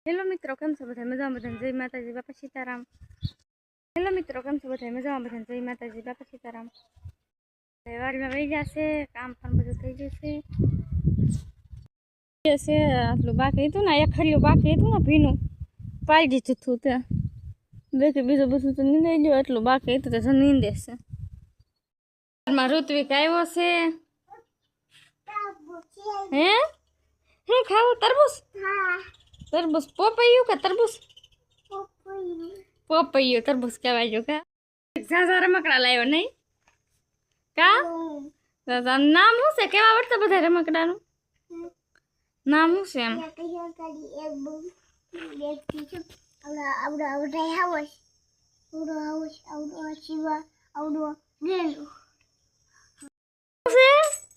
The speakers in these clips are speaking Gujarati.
हेलो मित्रों, केम छो बधाय मजामां? बधाने जय माताजी, बापा सीताराम। हेलो मित्रों, केम छो बधाय मजामां? बधाने जय माताजी, बापा सीताराम। वाડીमां वही जशे, काम पण बधुं थई जशे। जशे आटલું બાકી હતું ને, એક ખલ્યું બાકી હતું ને, ભીનું પાઈ દીધું હતું ત્યાં દેખે બીજું બધું તો નીંદાઈ ગયું, એટલું બાકી હતું તો નીંદે છે. માં ઋત્વિક આવ્યો છે. હે હું ખાવું? તરબૂચ? તરબૂચ પોપૈયું કે તરબૂચ? પોપૈયું તરબૂચ કહેવાય જો કા. ઝાઝા રમકડા લાવ્યો નહીં કા? નામ શું છે? કેવા આવડતા બધા રમકડાનું નામ શું છે એમ?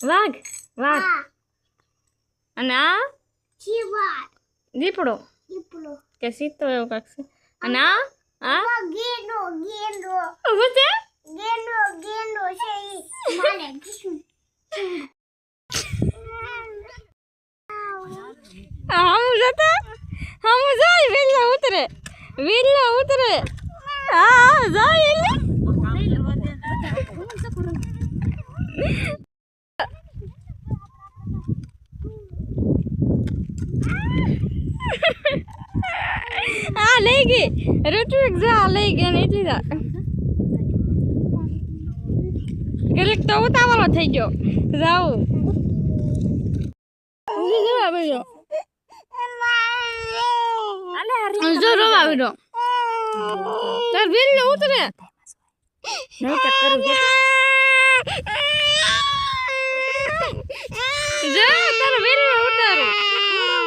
વાઘ વાઘ અને આ દીપડો કે સીતો એવું કાંક છે. અને આ ગેંડો ગેંડો શું છે? ગેંડો ગેંડો છે ઈ માને કીશું. हम जाता हम जाए वेला उतरे हां जाए हाँ ले गए ऋत्विक जा ले गए नहीं थी जा गलत तो उतावलो થઈ ગયો જાવ જો આવે જો જો રોવા આવ્યો તાર વેલ ઉતરે નહીં તો કરું કે જો તાર વેલ ઉતારો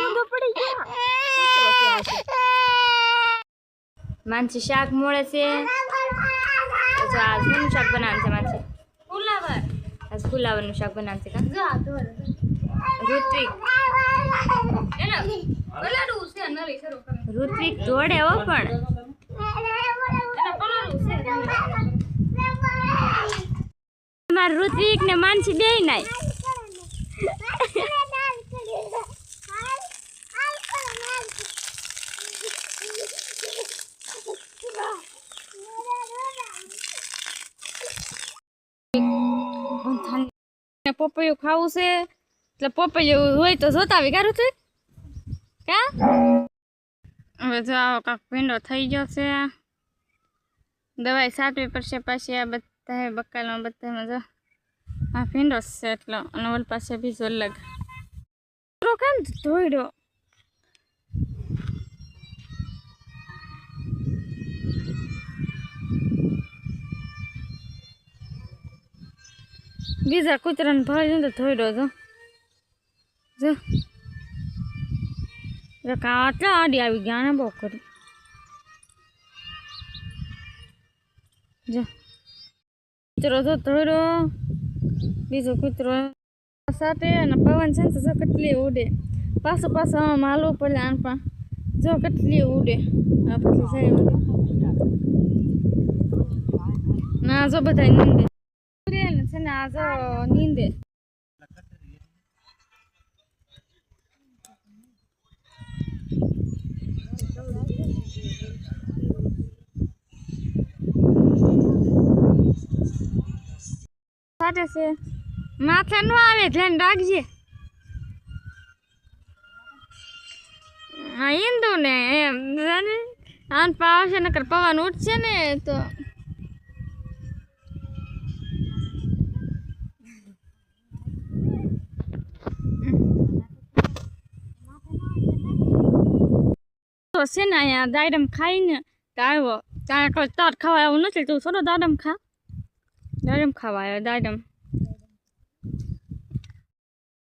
ઊંધો પડી ગયો માનસી શાક મોળે છે. તો આ શું શાક બનાવવાનું છે માનસી? ફુલાવર. આ ફુલાવરનું શાક બનાવવાનું છે કા? જો આ ધોર ઋત્વિક એના કલરું છે નરી શરૂ કરે ઋત્વિક દોડે હો પણ એના કલરું છે માર ઋત્વિક ને માનસી બેય નાય પપૈયું ખાવું છે એટલે પપૈયું હોય તો જોતા આવી કારું છે કા. હવે જો આવો કાંક ભીંડો થઈ ગયો છે, દવાઈ છાંટવી પડશે પાછી. આ બધા બકાલમાં બધામાં જો આ ભીંડો છે એટલો, અને ઓલ પાસે બીજો અલગ કેમ ધોઈડો. બીજા કૂતરાને ભરાઈ જાય તો ધોઈડો જો જો કાટલા આડી આવી ગયા ને બહુ કરી જો કૂતરો જો ધોઈડો. બીજો કૂતરો સાથે અને પવન છે ને તો જો કેટલી ઉડે. પાછું આમ હાલવું પડે આનપા જો કેટલી ઉડે. આ પછી જાય ઉડે ના જો બધા નીંદે છે ને. આ જો નીંદે સાથે છે. માથે ન આવે ધ્યાન રાખજે. હા ઈંદુ ને એમ આન પા આવશે નકર પવન ઉઠશે ને તો છે ને અહીંયા દાડમ ખાઈને આવ્યો. ત્યાં કોઈ તાર ખાવા એવું નથી. તું થોડો દાડમ ખા. દાડમ ખાવા આવ્યો. દાડમ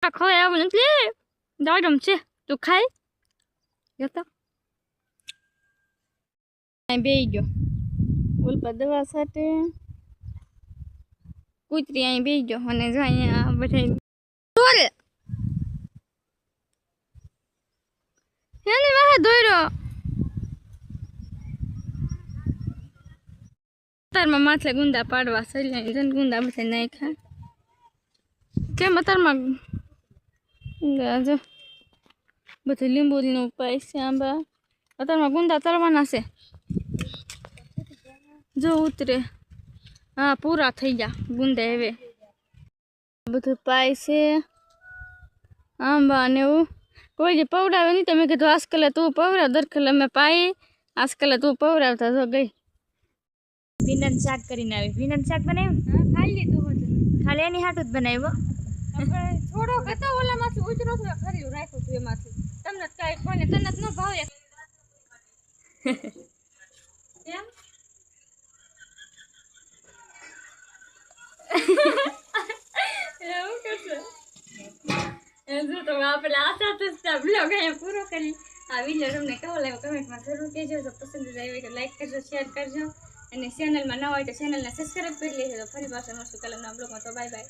ખાવા એવું નથી. દાડમ છે તું ખાઈ જતો બે ગયો બોલ પર દવા સાથે કૂતરી અહીં બે ગયો. અને જો અહીંયા બધા એની વાહે દોડ્યો. તારમાં માથે ગુંદા પાડવા સરી ગુંદા બધા નાખ્યા. કેમ અત્યારમાં જો બધું લીંબુનો ઉપાય છે. આંબા અત્યારમાં ગુંદા તળવાના છે. જો ઉતરે. હા પૂરા થઈ ગયા ગુંદા હવે. બધું પાય છે આંબા ને એવું. કોઈ જે પવડાવે નહીં તો મેં કીધું આજકાલે તું પવડાવ. દરખેલ અમે પાઈ આજકાલે તું પવડાવતા જો ગઈ. ભીંડાનું શાક કરીને આવી. ભીંડાનું શાક બનાવ્યું? હા ખાઈ લીધું હતું. ખાલી એની હાટું જ બનાવ્યો. થોડો હતો ઓલામાંથી ઉતરો થોડો ખરી રાખ્યું હતું એમાંથી. તમને કઈ કોને તને ન ભાવે એમ. એવું કરશે જો તો આપણે આશા તો બ્લોગ અહીંયા પૂરો કરી. આ વિડીયો તમને કેવો લાગ્યો કમેન્ટમાં જરૂર કહેજો. જો પસંદ આવ્યો તો લાઈક કરજો, શેર કરજો અને ચેનલમાં ન હોય તો ચેનલને સબસ્ક્રાઈબ કરી લેજો. તો ફરી પાછા મળશું કલમના બ્લોગમાં. તો બાય બાય.